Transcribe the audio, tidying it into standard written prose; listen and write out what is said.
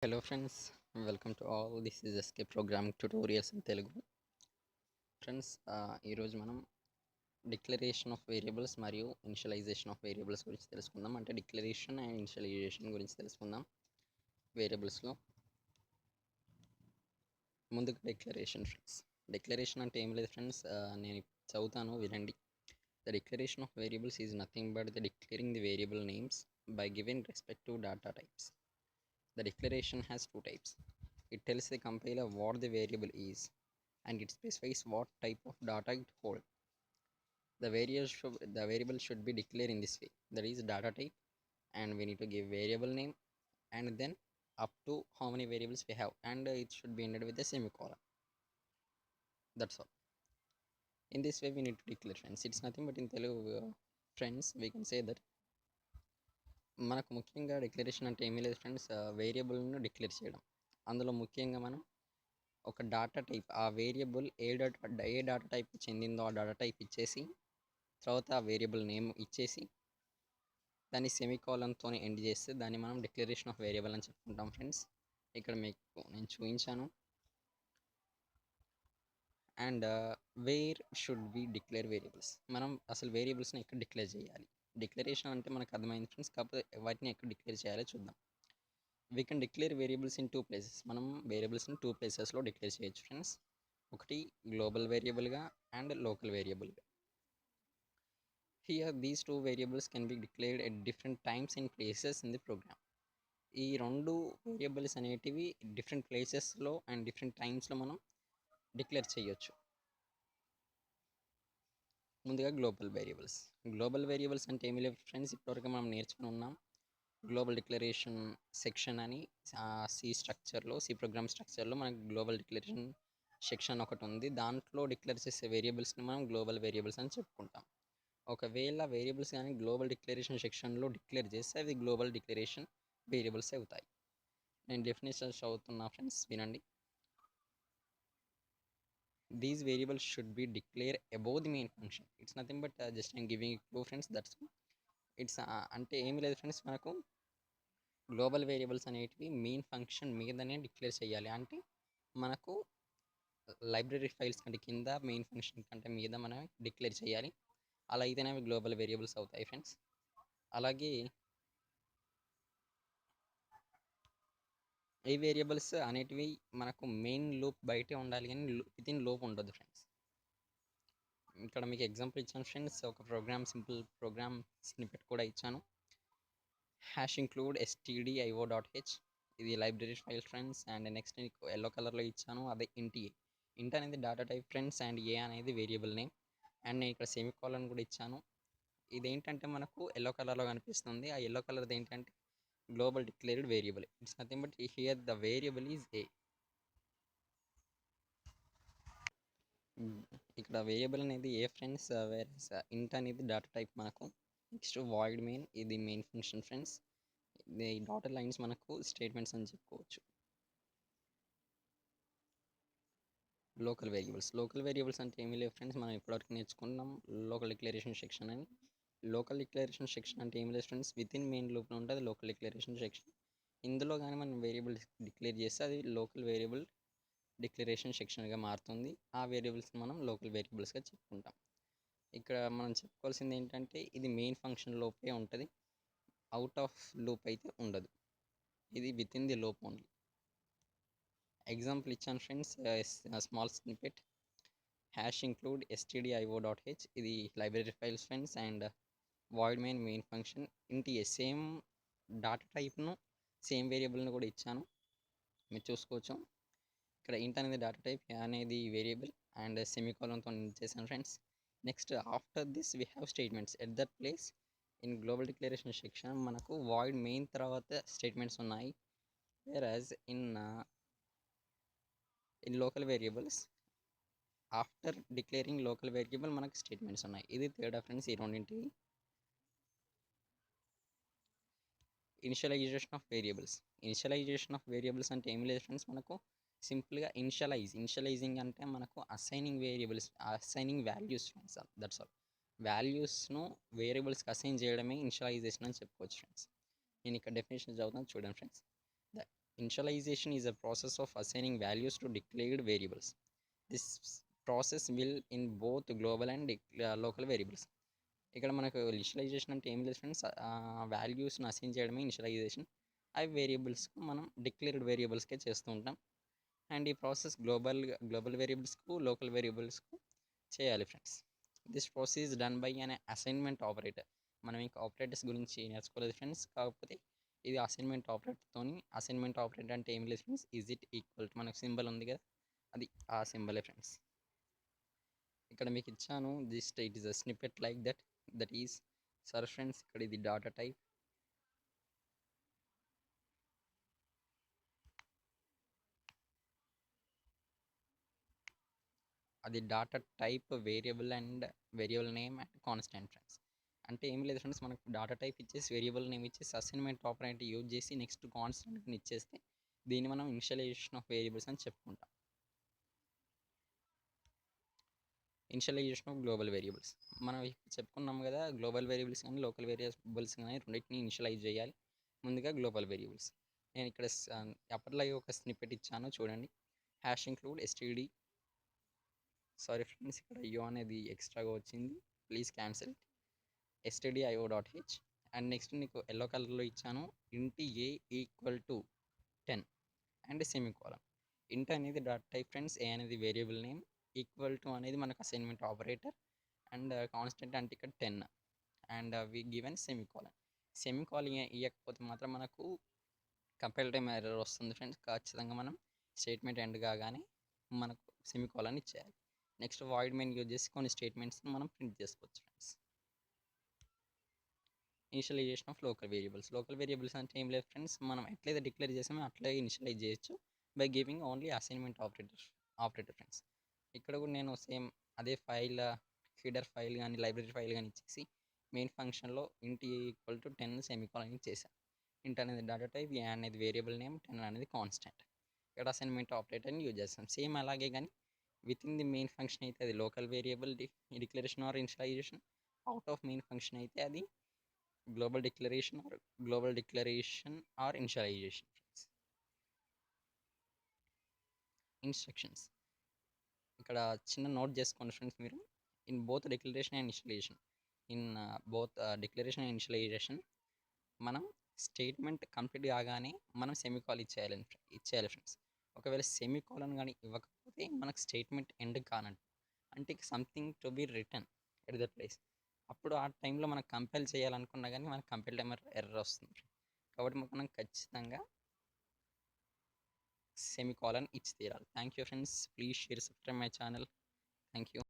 Hello friends, welcome to all. This is SK programming tutorials in Telugu. Friends, ఈరోజు మనం declaration of variables మరియు initialization of variables గురించి తెలుసుకుందాం. అంటే డిక్లరేషన్ అండ్ ఇనిషియలైజేషన్ గురించి తెలుసుకుందాం. వేరియబుల్స్లో ముందుగా డిక్లరేషన్. ఫ్రెండ్స్, డిక్లరేషన్ అంటే ఏం లేదు ఫ్రెండ్స్, నేను చదువుతాను, వినండి. The declaration of variables is nothing but the declaring the variable names by giving respective data types. The declaration has two types. It tells the compiler what the variable is, and it specifies what type of data it holds. The variable should be declared in this way. That is data type, and we need to give variable name, and then up to how many variables we have, and it should be ended with a semicolon. That's all. In this way, we need to declare, friends. It's nothing but in Telugu, friends, we can say that మనకు ముఖ్యంగా declaration అంటే ఏమీ లేదు friends, వేరియబుల్ను declare చేయడం. అందులో ముఖ్యంగా మనం ఒక డాటా టైప్, ఆ వేరియబుల్ ఏ డాటా టైప్ చెందిందో ఆ డాటా టైప్ ఇచ్చేసి, తర్వాత ఆ వేరియబుల్ నేమ్ ఇచ్చేసి, దాన్ని సెమీకోలన్తో ఎండ్ చేస్తే దాన్ని మనం డిక్లరేషన్ ఆఫ్ వేరియబుల్ అని చెప్పుకుంటాం. ఫ్రెండ్స్, ఇక్కడ మీకు నేను చూపించాను. And where should we declare variables, మనం అసలు వేరియబుల్స్ని ఎక్కడ డిక్లేర్ చేయాలి. డిక్లరేషన్ అంటే మనకు అర్థమైంది ఫ్రెండ్స్, కాకపోతే వాటిని ఎక్కడ డిక్లేర్ చేయాలో చూద్దాం. We can declare variables in two places. మనం వేరియబుల్స్ని టూ ప్లేసెస్లో డిక్లేర్ చేయొచ్చు ఫ్రెండ్స్. ఒకటి గ్లోబల్ వేరియబుల్గా అండ్ లోకల్ వేరియబుల్గా. Here these two variables can be declared at different times in places in the program. ఈ రెండు వేరియబుల్స్ అనేటివి డిఫరెంట్ ప్లేసెస్లో అండ్ డిఫరెంట్ టైమ్స్లో మనం డిక్లేర్ చేయొచ్చు. ముందుగా గ్లోబల్ వేరియబుల్స్. గ్లోబల్ వేరియబుల్స్ అంటే ఏమి లేవు ఫ్రెండ్స్, ఇప్పటివరకు మనం నేర్చుకుని ఉన్నాం. గ్లోబల్ డిక్లరేషన్ సెక్షన్ అని సి ప్రోగ్రామ్ స్ట్రక్చర్లో మనకు గ్లోబల్ డిక్లరేషన్ సెక్షన్ ఒకటి ఉంది. దాంట్లో డిక్లేర్ చేసే వేరియబుల్స్ని మనం గ్లోబల్ వేరియబుల్స్ అని చెప్పుకుంటాం. ఒకవేళ వేరియబుల్స్ కానీ గ్లోబల్ డిక్లరేషన్ సెక్షన్లో డిక్లేర్ చేస్తే అవి గ్లోబల్ డిక్లరేషన్ వేరియబుల్స్ అవుతాయి. నేను డెఫినేషన్ చదువుతున్నా ఫ్రెండ్స్, వినండి. These variables should be declared above the main function. It's nothing but just I'm giving a clue, friends. That's it's అంటే ఏమి లేదు ఫ్రెండ్స్, మనకు గ్లోబల్ వేరియబుల్స్ అనేటివి మెయిన్ ఫంక్షన్ మీదనే డిక్లేర్ చేయాలి. అంటే మనకు లైబ్రరీ ఫైల్స్ కంటే కింద, మెయిన్ ఫంక్షన్ కంటే మీద మనం డిక్లేర్ చేయాలి. అలా అయితేనే అవి గ్లోబల్ వేరియబుల్స్ అవుతాయి ఫ్రెండ్స్. అలాగే ఈ వేరియబుల్స్ అనేటివి మనకు మెయిన్ లూప్ బయటే ఉండాలి, కానీ విత్ ఇన్ లూప్ ఉండదు ఫ్రెండ్స్. ఇక్కడ మీకు ఎగ్జాంపుల్ ఇచ్చాను ఫ్రెండ్స్, ఒక సింపుల్ ప్రోగ్రామ్ స్నిపెట్ కూడా ఇచ్చాను. హ్యాష్ ఇంక్లూడ్ stdio.h, ఇది library file friends. And next yellow కలర్లో ఇచ్చాను, అదే ఇంట్ ఏ. ఇంట్ అనేది డేటా టైప్ ఫ్రెండ్స్, అండ్ ఏ అనేది వేరియబుల్ నేమ్. అండ్ నేను ఇక్కడ సెమీకోలన్ కూడా ఇచ్చాను. ఇదేంటంటే మనకు ఎల్లో కలర్లో కనిపిస్తుంది. ఆ ఎల్లో కలర్ది ఏంటంటే global declared variable. It's nothing but here the variable is a. ఇక్కడ వేరియబుల్ అనేది ఏ ఫ్రెండ్స్, వేరేస్ ఇంట్ అనేది డేటా టైప్ మనకు. నెక్స్ట్ వాయిడ్ మెయిన్, ఇది మెయిన్ ఫంక్షన్ ఫ్రెండ్స్. ఇది డాటర్ లైన్స్ మనకు స్టేట్మెంట్స్ అని చెప్పుకోవచ్చు. లోకల్ వేరియబుల్స్ అంటే ఏమీ లేవు ఫ్రెండ్స్, మనం ఇప్పటివరకు నేర్చుకున్నాం లోకల్ డిక్లరేషన్ సెక్షన్ అని. లోకల్ డిక్లరేషన్ సెక్షన్ అంటే ఏమి లేదు ఫ్రెండ్స్, విత్ ఇన్ మెయిన్ లూప్లో ఉంటుంది లోకల్ డిక్లరేషన్ సెక్షన్. ఇందులో కానీ మనం వేరియబుల్ డిక్లేర్ చేస్తే అది లోకల్ వేరియబుల్ డిక్లరేషన్ సెక్షన్గా మారుతుంది. ఆ వేరియబుల్స్ని మనం లోకల్ వేరియబుల్స్గా చెప్పుకుంటాం. ఇక్కడ మనం చెప్పుకోవాల్సింది ఏంటంటే ఇది మెయిన్ ఫంక్షన్ లోపే ఉంటుంది, అవుట్ ఆఫ్ లూప్ అయితే ఉండదు. ఇది with in the loop only. Example ఇచ్చాను friends, small snippet. Hash include stdio.h, ఇది library files friends. And void main function. ఇంటి సేమ్ డాటా టైప్ను, సేమ్ వేరియబుల్ని కూడా ఇచ్చాను, మీరు చూసుకోవచ్చు. ఇక్కడ ఇంట్ అనేది డేటా టైప్, అనేది వేరియబుల్, అండ్ సెమీకోలన్తో చేశాను friends. Next after this we have statements at that place. In global declaration section మనకు వాయిడ్ మెయిన్ తర్వాత స్టేట్మెంట్స్ ఉన్నాయి. Whereas in local variables after declaring local variable మనకు స్టేట్మెంట్స్ ఉన్నాయి. ఇది తేడా ఫ్రెండ్స్ ఈ రెండింటికి. ఇనిషియలైజేషన్ ఆఫ్ వేరియబుల్స్ అంటే ఏమి లేదు ఫ్రెండ్స్, మనకు సింపుల్గా ఇనిషియలైజింగ్ అంటే మనకు assigning values friends. That's all. వాల్యూస్ను వేరియబుల్స్కి అసైన్ చేయడమే ఇనిషియలైజేషన్ అని చెప్పుకోవచ్చు ఫ్రెండ్స్. నేను ఇక్కడ డెఫినేషన్ చదువుతాను, చూడండి friends. The Initialization is a process of assigning values to declared variables. This process will in both global and local variables. ఇక్కడ మనకు ఇనిషియలైజేషన్ అంటే ఏం లేదు ఫ్రెండ్స్, వాల్యూస్ని అసైన్ చేయడమే ఇనిషియలైజేషన్. అవి వేరియబుల్స్కు మనం డిక్లేర్డ్ వేరియబుల్స్కే చేస్తూ ఉంటాం. అండ్ ఈ ప్రాసెస్ గ్లోబల్ వేరియబుల్స్కు లోకల్ వేరియబుల్స్కు చేయాలి friends. This process is done by an assignment operator. మనం ఇంకా ఆపరేటర్స్ గురించి నేర్చుకోలేదు ఫ్రెండ్స్, కాకపోతే ఇది అసైన్మెంట్ ఆపరేటర్తోని. అసైన్మెంట్ ఆపరేటర్ అంటే ఏం లేదు friends, is it equal to మనకు సింబల్ ఉంది కదా, అది ఆ సింబలే ఫ్రెండ్స్. ఇక్కడ మీకు ఇచ్చాను, just it is a snippet like that is sir friends. ఇక్కడ ఇది డాటా టైప్, అది data type variable and variable name and constant friends. అంటే ఏం లేదు ఫ్రెండ్స్, మనకు డాటా టైప్ ఇచ్చేసి వేరియబుల్ నేమ్ ఇచ్చేసి అసైన్మెంట్ ఆపరేటర్ యూజ్ చేసి నెక్స్ట్ కాన్స్టెంట్ని ఇచ్చేస్తే దీన్ని మనం ఇనిషియలైజేషన్ ఆఫ్ వేరియబుల్స్ అని చెప్పుకుంటాం. ఇనిషియలైజేషన్ ఆఫ్ గ్లోబల్ వేరియబుల్స్ మనం చెప్పుకున్నాం కదా, గ్లోబల్ వేరియబుల్స్ కానీ లోకల్ వేరియబుల్స్ కానీ రెండింటిని ఇనిషియలైజ్ చేయాలి. ముందుగా గ్లోబల్ వేరియబుల్స్. నేను ఇక్కడ అప్పట్లాగే ఒక స్నిప్పెట్ ఇచ్చాను చూడండి. Hash include STD, sorry friends ఇక్కడ అయ్యో అనేది ఎక్స్ట్రాగా వచ్చింది, please cancel stdio.h. And next నీకు ఎల్లో కలర్లో ఇచ్చాను ఇంట్ ఏ ఈక్వల్ టు 10 అండ్ సెమీకోలన్. ఇంట్ అనేది డాట్ టైప్ ఫ్రెండ్స్, ఏ అనేది వేరియబుల్ నేమ్, ఈక్వల్ టు అనేది మనకు అసైన్మెంట్ ఆపరేటర్, అండ్ కాన్స్టెంట్ అంటే ఇక్కడ 10 and we given semicolon. Semicolon ఇవ్వకపోతే మాత్రం మనకు కంపైల్ టైమ్ ఎర్రర్ వస్తుంది ఫ్రెండ్స్. ఖచ్చితంగా మనం స్టేట్మెంట్ ఎండ్ కాగానే మనకు సెమీకోలన్ ఇచ్చేయాలి. నెక్స్ట్ వాయిడ్ మెయిన్ యూజ్ చేసి కొన్ని స్టేట్మెంట్స్ మనం ప్రింట్ చేసుకోవచ్చు friends. Initialization of local variables. Local variables అంటే ఏం లేదు ఫ్రెండ్స్, మనం ఎట్లయితే డిక్లేర్ చేసామో అట్లే ఇనిషియలైజ్ చేయొచ్చు by giving only assignment operator friends. ఇక్కడ కూడా నేను సేమ్ అదే ఫైల్, హీడర్ ఫైల్ కానీ లైబ్రరీ ఫైల్ కానీ ఇచ్చేసి మెయిన్ ఫంక్షన్లో ఇంట్ ఈక్వల్ టు 10 సెమీకోలన్ చేశాను. ఇంట్ అనేది డాటా టైప్, ఏ అనేది వేరియబుల్ నేమ్, 10 అనేది కాన్స్టెంట్. ఇక్కడ అసైన్మెంట్ ఆపరేటర్ని యూజ్ చేస్తాం. సేమ్ అలాగే కానీ with in the main function అయితే అది local variable declaration or initialization. Out of main function అయితే అది global declaration or initialization. Instructions ఇక్కడ చిన్న నోట్ చేసుకోండి ఫ్రెండ్స్ మీరు. In both declaration and initialization, declaration and initialization మనం స్టేట్మెంట్ కంప్లీట్ కాగానే మనం సెమీకాల్ ఇచ్చేయాలి ఫ్రెండ్స్. ఒకవేళ సెమీకాలన్ కానీ ఇవ్వకపోతే మనకు స్టేట్మెంట్ ఎండ్ కానట్టు, అంటే something to be return at that place. అప్పుడు ఆ టైంలో మనం కంపైల్ చేయాలనుకున్నా కానీ మనకు కంపైల్ టైం ఎర్రర్ వస్తుంది. కాబట్టి మనం ఖచ్చితంగా సెమీకాలన్ ఇచ్చి తీరాలి. Thank you friends, please share, subscribe my channel. Thank you.